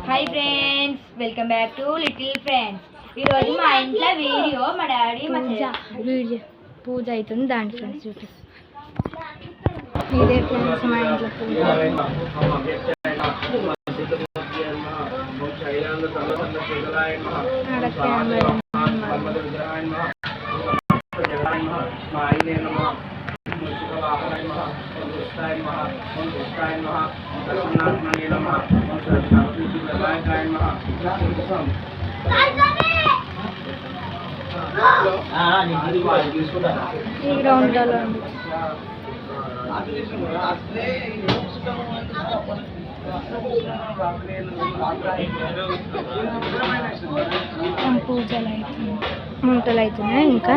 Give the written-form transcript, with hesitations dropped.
Hi friends, welcome back to little friends. ఈరోజు మా ఇంట్లో వీడియో మా డాడీ వీడియో పూజ అవుతుంది. దాని ఫ్రెండ్స్ చూపిస్తాను. ఇదే ఫ్రెండ్స్ మా ఇంట్లో పూజ. ఈ గ్రౌండ్లో పూజలు అవుతుంది, వంటలు అవుతున్నాయి. ఇంకా